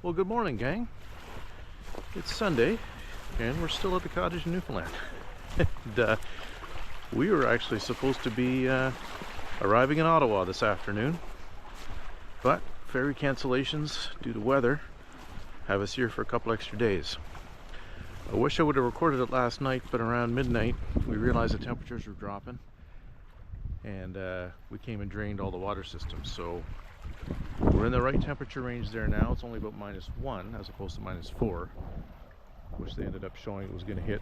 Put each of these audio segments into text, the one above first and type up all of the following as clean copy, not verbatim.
Well, good morning, gang. It's Sunday, and we're still at the cottage in Newfoundland. And, we were actually supposed to be arriving in Ottawa this afternoon, but ferry cancellations due to weather have us here for a couple extra days. I wish I would have recorded it last night, but around midnight we realized the temperatures were dropping, and we came and drained all the water systems. So we're in the right temperature range there now. It's only about -1 as opposed to -4, which they ended up showing it was going to hit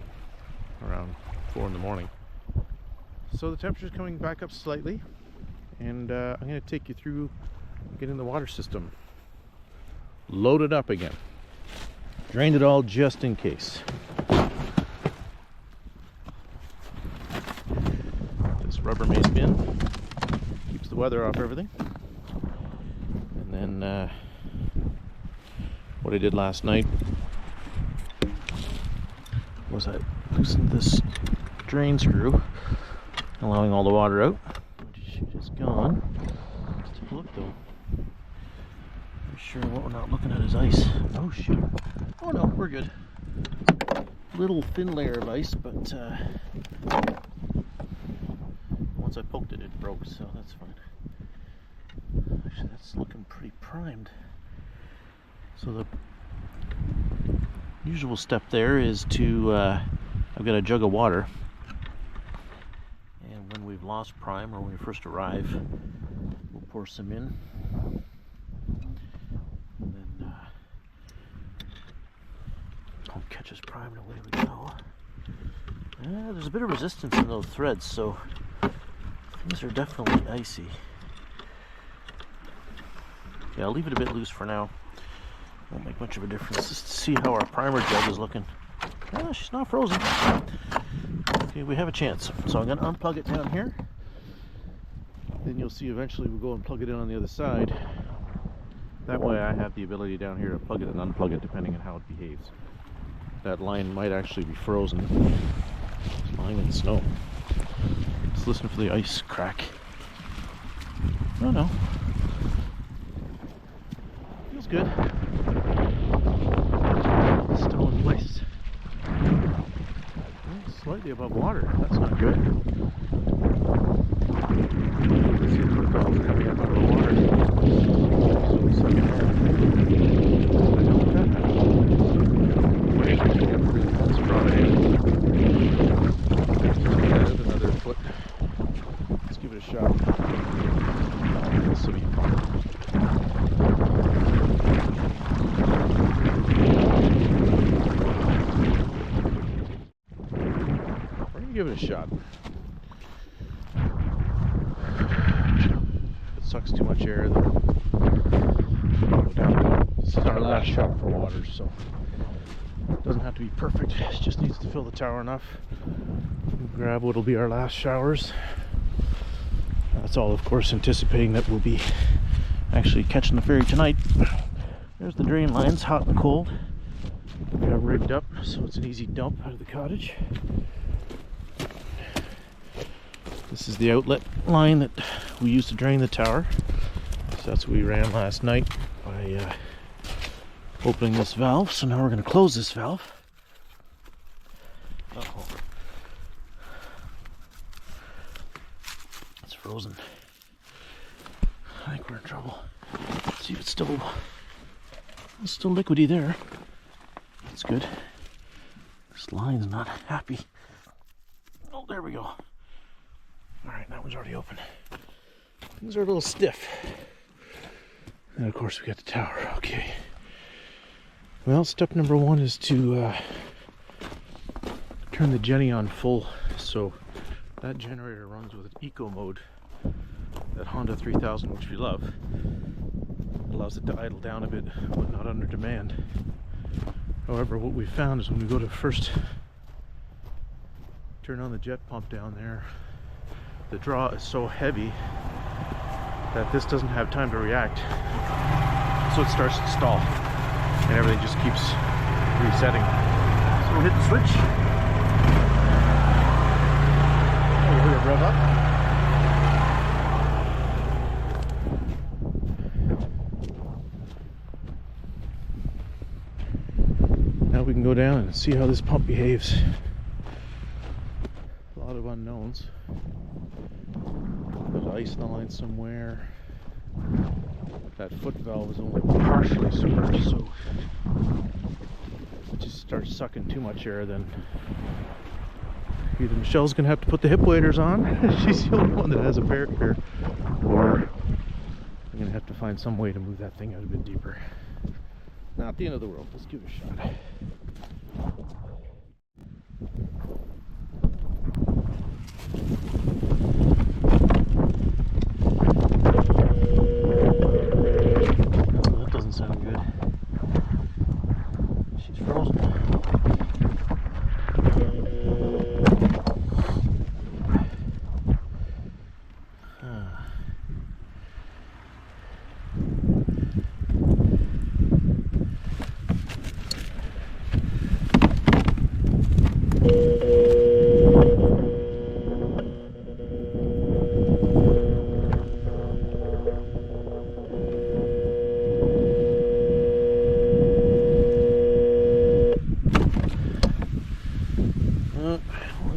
around 4 in the morning. So the temperature's coming back up slightly, and I'm going to take you through getting the water system loaded up again. Drained it all just in case. This Rubbermaid bin keeps the weather off everything. And then what I did last night was I loosened this drain screw, allowing all the water out, which is gone. Let's take a look though. I'm sure what we're not looking at is ice. Oh shoot. Oh no, we're good. Little thin layer of ice, but once I poked it, it broke, so that's fine. Actually, that's looking pretty primed. So the usual step there is to, I've got a jug of water, and when we've lost prime or when we first arrive, we'll pour some in, and then I'll catch us prime and away we go. There's a bit of resistance in those threads, so things are definitely icy. Yeah, I'll leave it a bit loose for now. Won't make much of a difference. Just to see how our primer jug is looking. She's not frozen. Okay, we have a chance. So I'm going to unplug it down here. Then you'll see eventually we'll go and plug it in on the other side. That way I have the ability down here to plug it and unplug it depending on how it behaves. That line might actually be frozen. It's lying in the snow. Just listen for the ice crack. Oh no. Feels good. Still in place. Slightly above water. That's not good. Let's see if we're coming up out of the water. So we suck it hard. I know what that happened. Wait, that's brought it in. Another foot. Let's give it a shot. This will be fun. Give it a shot. If it sucks too much air, then go down. This is our last shot for water, so it doesn't have to be perfect. It just needs to fill the tower enough. We'll grab what'll be our last showers. That's all, of course, anticipating that we'll be actually catching the ferry tonight. There's the drain lines, hot and cold. We have rigged up, so it's an easy dump out of the cottage. This is the outlet line that we used to drain the tower. So that's what we ran last night by opening this valve. So now we're going to close this valve. Uh-oh. It's frozen. I think we're in trouble. Let's see if it's still liquidy there. That's good. This line's not happy. Oh, there we go. Alright, that one's already open. Things are a little stiff. And of course we got the tower. Okay. Well, step number 1 is to turn the Jenny on full. So that generator runs with an eco mode. That Honda 3000, which we love. Allows it to idle down a bit, but not under demand. However, what we found is when we go to first turn on the jet pump down there, the draw is so heavy that this doesn't have time to react, so it starts to stall and everything just keeps resetting. So we'll hit the switch, we'll hit it rev up, we can go down and see how this pump behaves. A lot of unknowns. There's ice in the line somewhere. That foot valve is only partially submerged, so if it just starts sucking too much air, then either Michelle's gonna have to put the hip waders on, she's the only one that has a pair here, or I'm gonna have to find some way to move that thing out a bit deeper. Not the end of the world. Let's give it a shot. Oh, that doesn't sound good. She's frozen.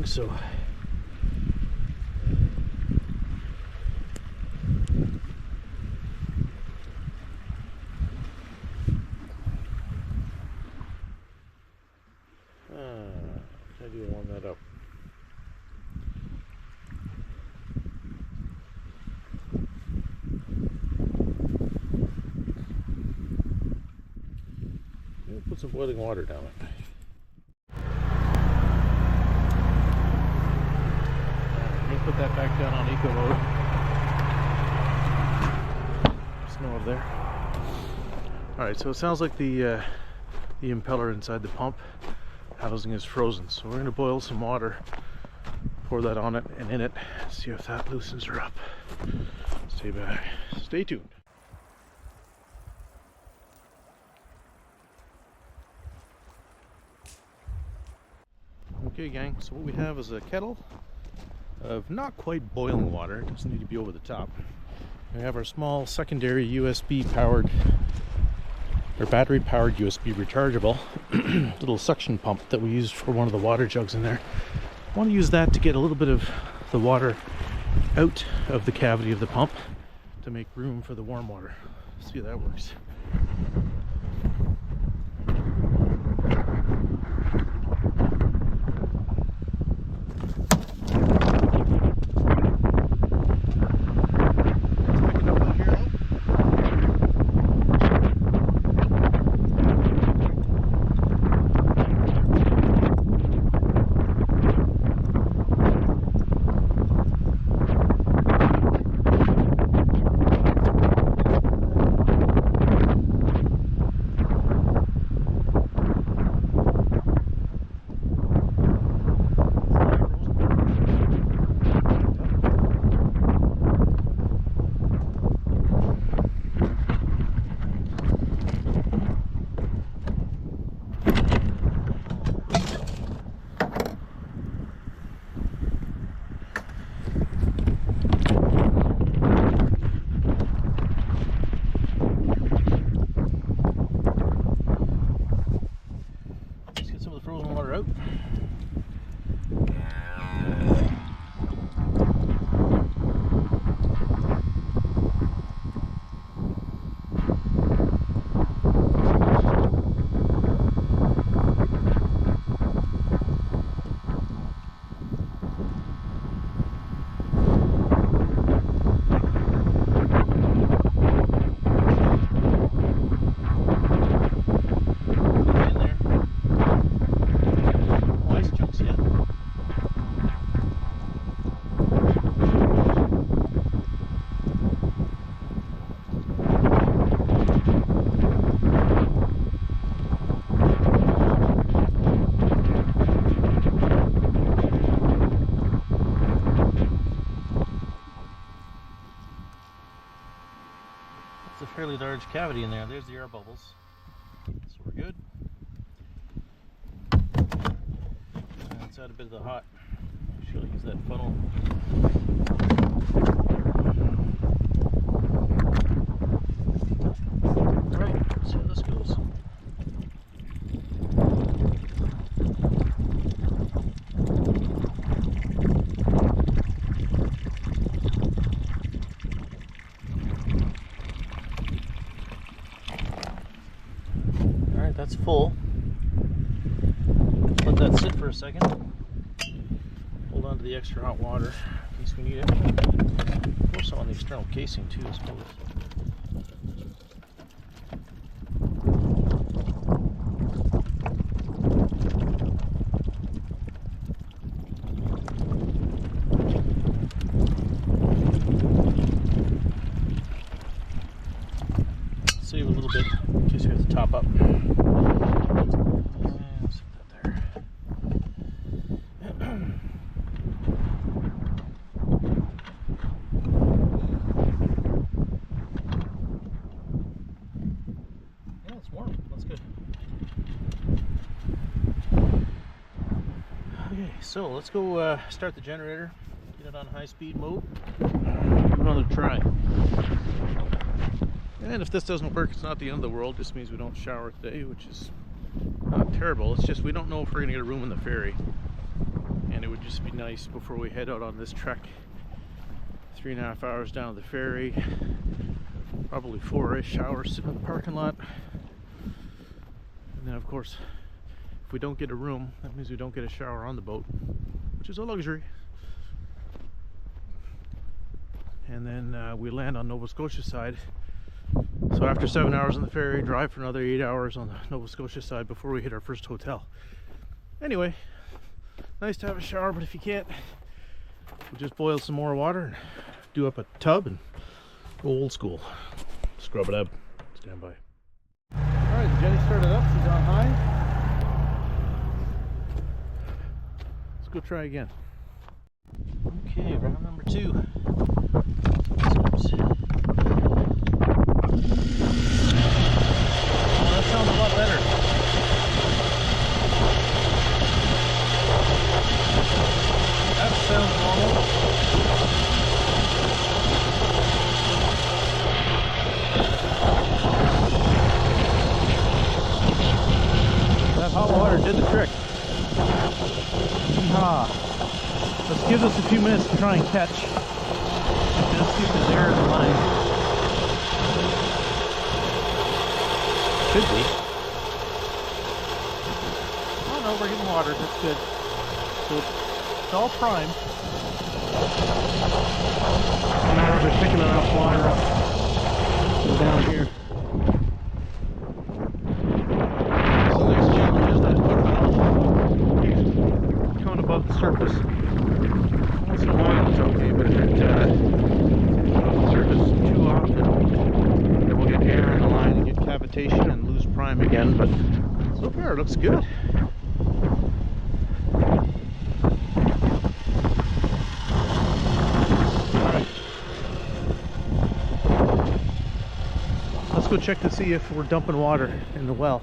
So how do you warm that up? Put some boiling water down it. Put that back down on eco mode. Snow over there. Alright, so it sounds like the impeller inside the pump housing is frozen. So we're going to boil some water, pour that on it and in it, see if that loosens her up. Stay back. Stay tuned. Okay gang, so what we have is a kettle of not quite boiling water. It doesn't need to be over the top. We have our small secondary USB powered or battery powered USB rechargeable little suction pump that we used for one of the water jugs in there. I want to use that to get a little bit of the water out of the cavity of the pump to make room for the warm water. Let's see how that works. Fairly large cavity in there. There's the air bubbles, so we're good. Let's add a bit of the hot. She'll use that funnel. Alright, let's see how this goes. that's full. Let that sit for a second. Hold on to the extra hot water in case we need it. Pour some on the external casing too, I suppose. Save a little bit in case we have to top up. So let's go start the generator, get it on high speed mode, give it another try. And if this doesn't work, it's not the end of the world. This means we don't shower today, which is not terrible. It's just we don't know if we're gonna get a room in the ferry, and it would just be nice before we head out on this trek. 3.5 hours down to the ferry, probably 4-ish showers sitting in the parking lot, and then of course, if we don't get a room, that means we don't get a shower on the boat, which is a luxury. And then we land on Nova Scotia side. So after 7 hours on the ferry, drive for another 8 hours on the Nova Scotia side before we hit our first hotel. Anyway, nice to have a shower, but if you can't, we'll just boil some more water and do up a tub and go old school. Scrub it up. Stand by. Alright, Jenny started up. She's on high. Go try again. Okay, round number 2. Oops. Oh, that sounds a lot better. That sounds normal. That hot water did the trick. Let's give this a few minutes to try and catch. Let's see if there's air in the line. Should be. Oh no, we're getting water. That's good. So it's all primed. Now we're picking enough water up. Go down here. So next challenge is that foot valve coming above the surface. Once in a while it's okay, but if it above the surface too often, then we'll get air in the line and get cavitation and lose prime again. But so far it looks good. Alright. Let's go check to see if we're dumping water in the well.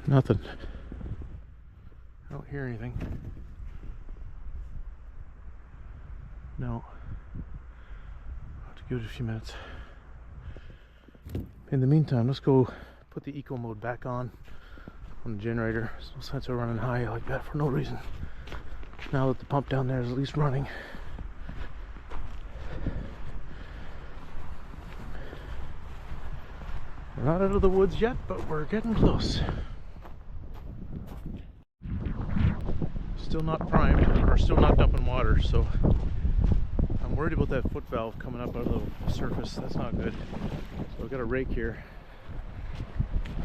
Nothing. I don't hear anything. No. I'll have to give it a few minutes. In the meantime, let's go put the eco mode back on the generator. There's no sense of running high like that for no reason. Now that the pump down there is at least running. We're not out of the woods yet, but we're getting close. Still not primed, or still not dumping water, so I'm worried about that foot valve coming up out of the surface. That's not good. So I've got a rake here.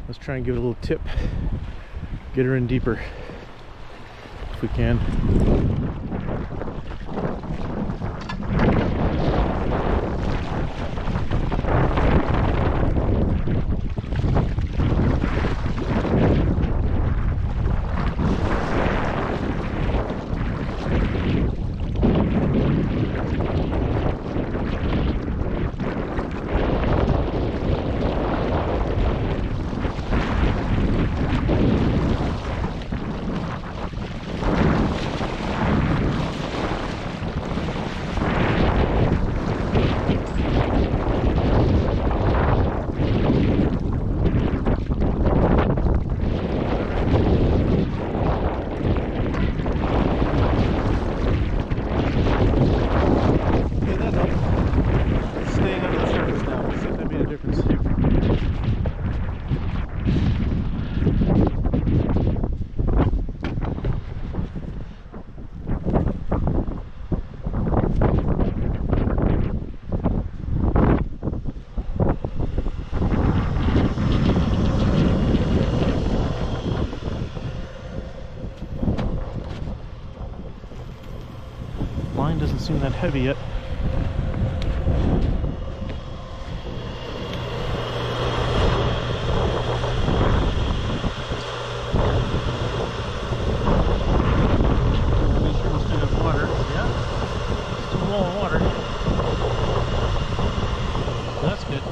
Let's try and give it a little tip. Get her in deeper if we can. Doesn't seem that heavy yet. Make sure we still have water. Yeah, still low on water. That's good.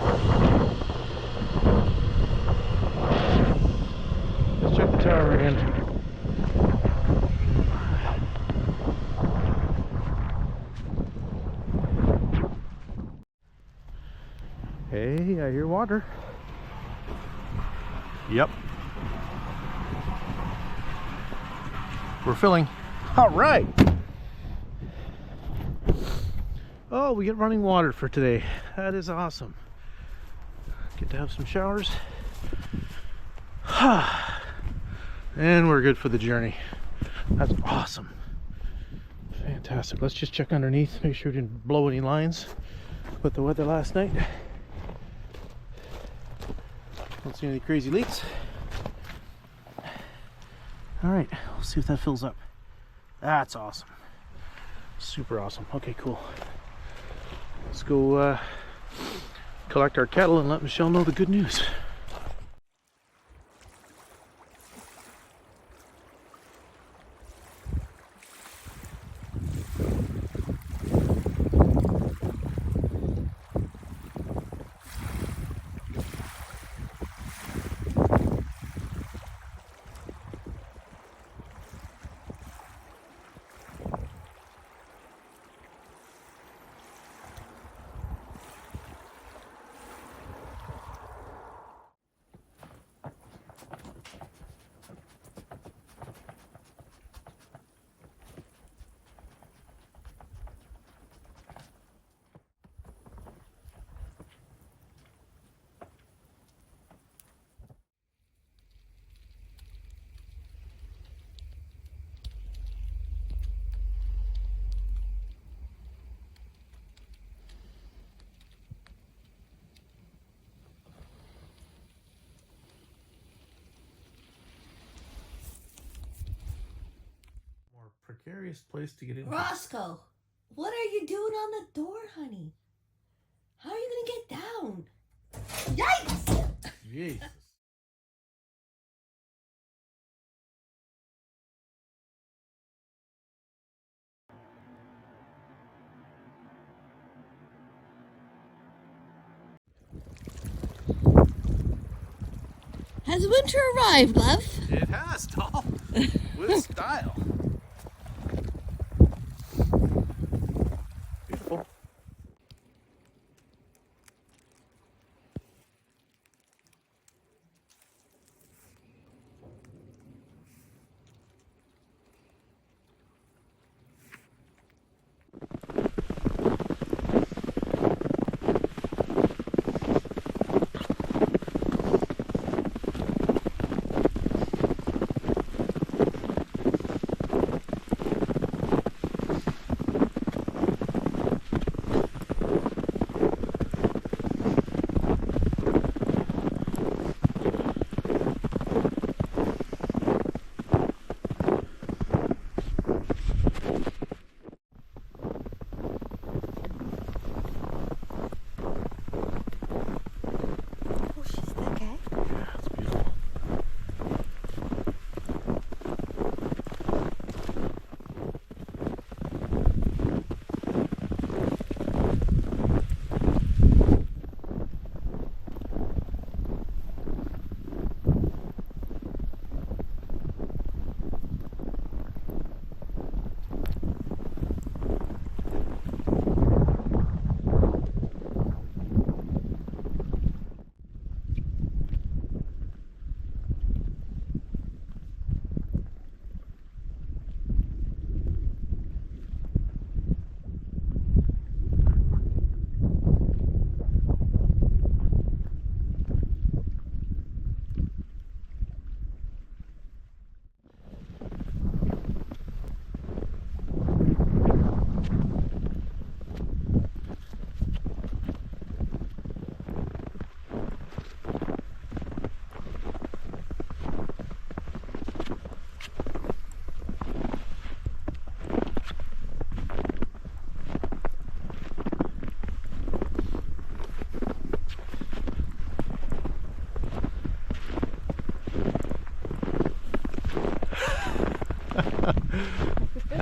Let's check the tower again. Hey, I hear water. Yep. We're filling. All right. Oh, we get running water for today. That is awesome. Get to have some showers. And we're good for the journey. That's awesome. Fantastic. Let's just check underneath, make sure we didn't blow any lines with the weather last night. Don't see any crazy leaks. All right, we'll see if that fills up. That's awesome. Super awesome. Okay, cool. Let's go collect our kettle and let Michelle know the good news. Precarious place to get in. Roscoe, what are you doing on the door, honey? How are you gonna get down? Yikes! Jesus. Has winter arrived, love? It has, doll. With style. Beautiful.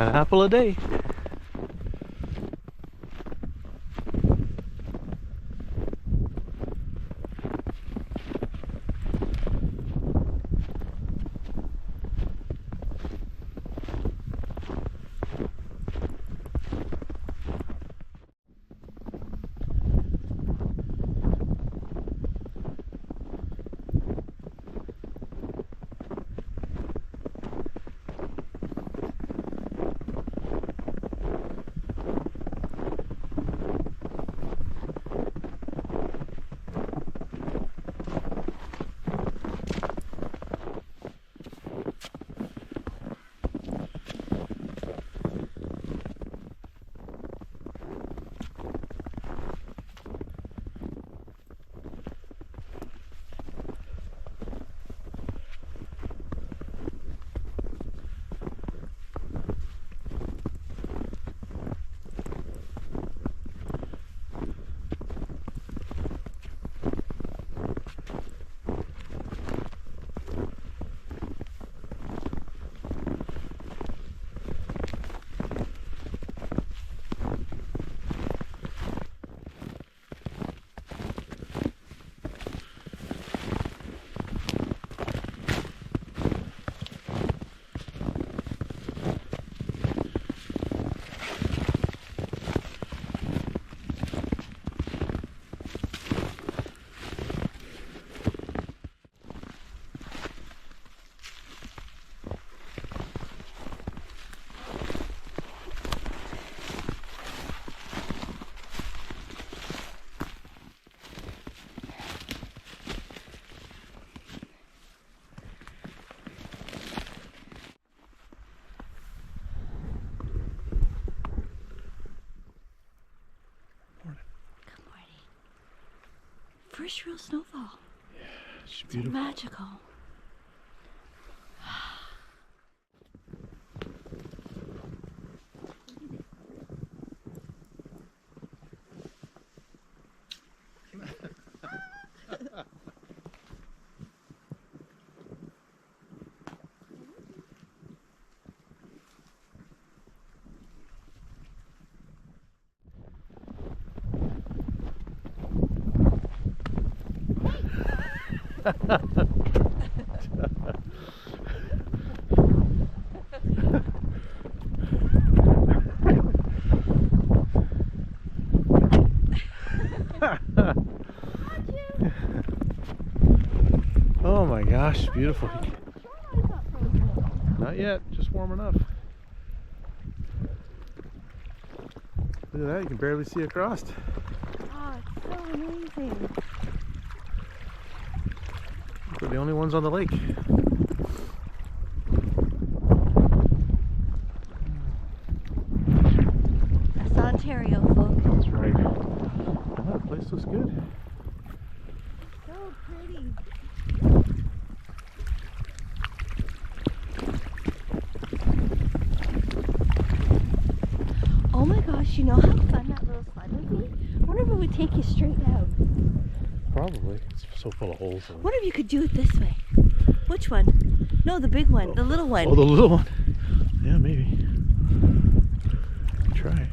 An apple a day. First real snowfall. Yeah, it's It's beautiful. magical. Oh my gosh, beautiful. Not yet, just warm enough. Look at that, you can barely see across. Oh, it's so amazing. We're the only ones on the lake. That's Ontario, folks. That's right. Oh, that place looks good. So pretty. Oh my gosh, you know how fun that little sled would be? I wonder if it would take you straight down. Probably. It's so full of holes. I wonder if you could do it this way. Which one? No, the big one, the little one. Oh, the little one. Yeah, maybe. Try.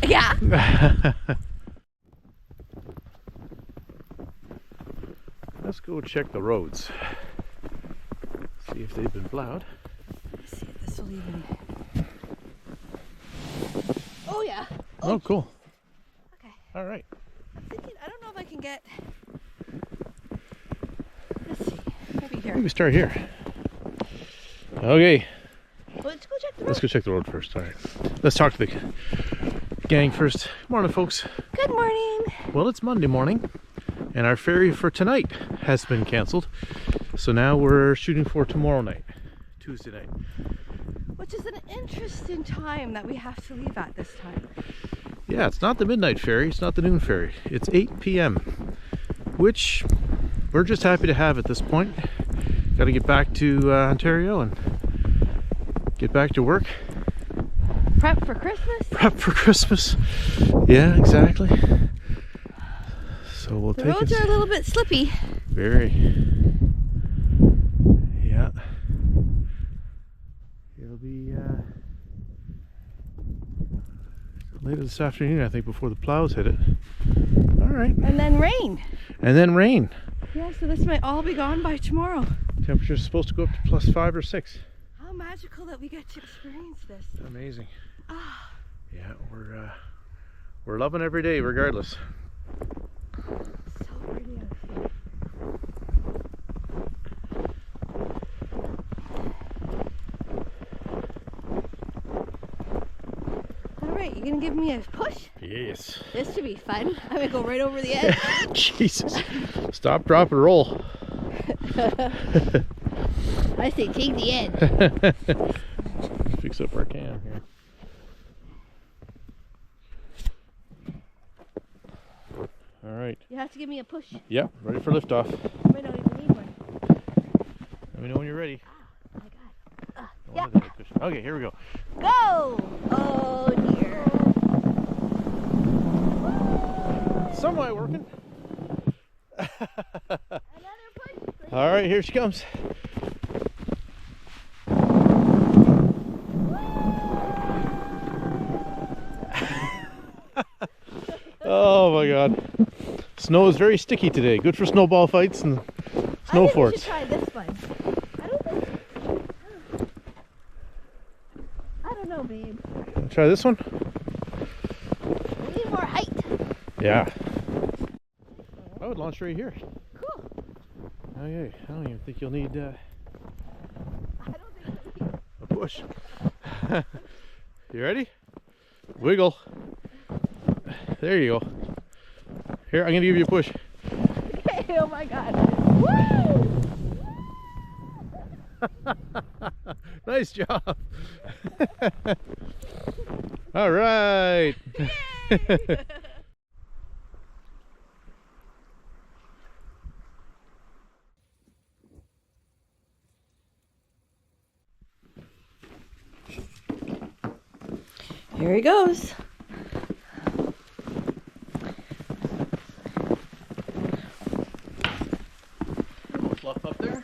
Yeah. Let's go check the roads. See if they've been plowed. Let's see if this will even. Oh yeah. Oh, cool. Okay. All right. I'm thinking. I don't know if I can get. Let's see. Maybe here. Maybe start here. Okay. Well, let's go check the road. Let's go check the road first. All right. Let's talk to the gang first. Morning, folks. Good morning. Well, it's Monday morning, and our ferry for tonight has been canceled. So now we're shooting for tomorrow night, Tuesday night. Which is an interesting time that we have to leave at this time. Yeah, it's not the midnight ferry. It's not the noon ferry. It's 8 p.m., which we're just happy to have at this point. Got to get back to Ontario and get back to work. Prep for Christmas. Prep for Christmas. Yeah, exactly. So we'll The take roads it. are a little bit slippy. Very. Yeah. It'll be later this afternoon, I think, before the plows hit it. All right. And then rain. And then rain. Yeah, so this might all be gone by tomorrow. Temperature's supposed to go up to +5 or 6. How magical that we get to experience this. Amazing. Ah. Yeah, we're loving every day regardless. So pretty out here. Alright, you gonna give me a push? Yes. This should be fun. I'm gonna go right over the edge. Jesus. Stop, drop, and roll. I say take the edge. Fix up our cam here. All right. You have to give me a push. Yep, ready for liftoff. I might not even need one. Let me know when you're ready. Ah, my God. Oh, Yeah. there's a cushion. Okay, here we go. Go! Oh dear. Somewhat working. Another push, please. All right, here she comes. Oh my God. Snow is very sticky today. Good for snowball fights and snow I think forts. we should try this one. I don't know, babe. Try this one? We need more height. Yeah. I would launch right here. Cool. Okay, I don't even think you'll need I don't think we need. a push. You ready? Wiggle. There you go. Here, I'm gonna give you a push. Okay, oh my God. Woo! Nice job. All right. Here he goes. Fluff up there.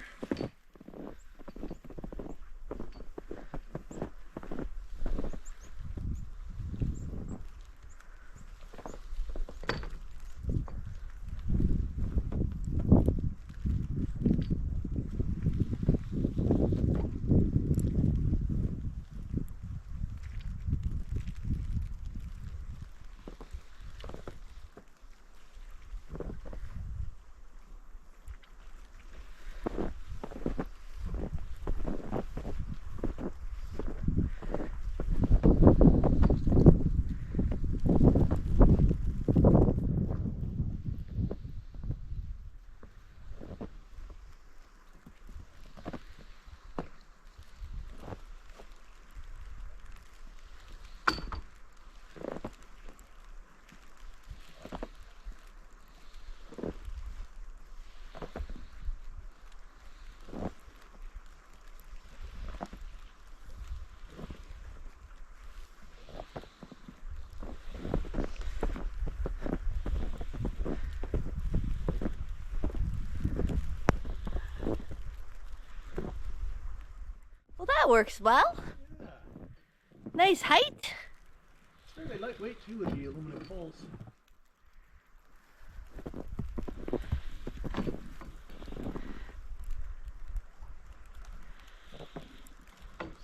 Well, that works well. Yeah. Nice height. Fairly lightweight too with the aluminum poles.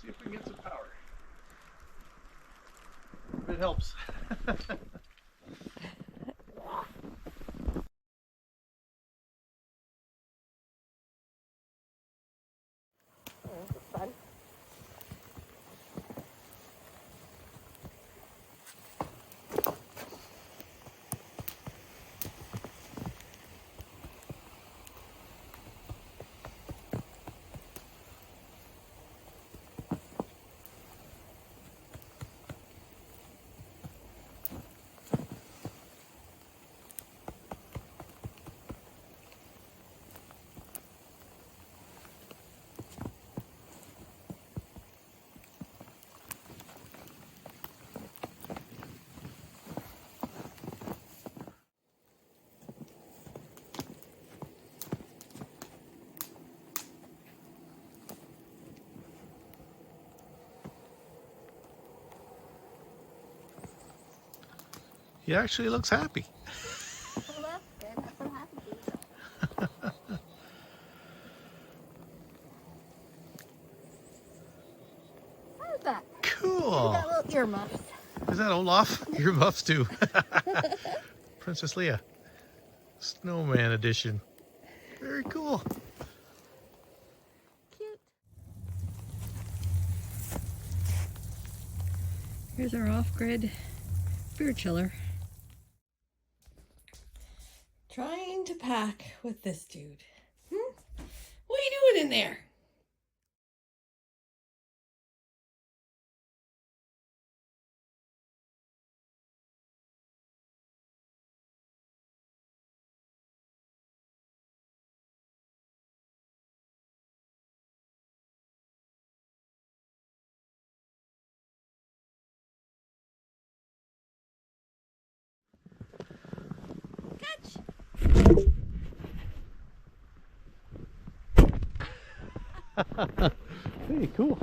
See if we can get some power. If it helps. Fun. He actually looks happy. Well, that's good. I'm so happy for you. How's that? Cool. Got little earmuffs. Is that Olaf? Your buffs too. Princess Leia. Snowman edition. Very cool. Cute. Here's our off-grid beer chiller. Trying to pack with this dude. What are you doing in there? Hey, cool.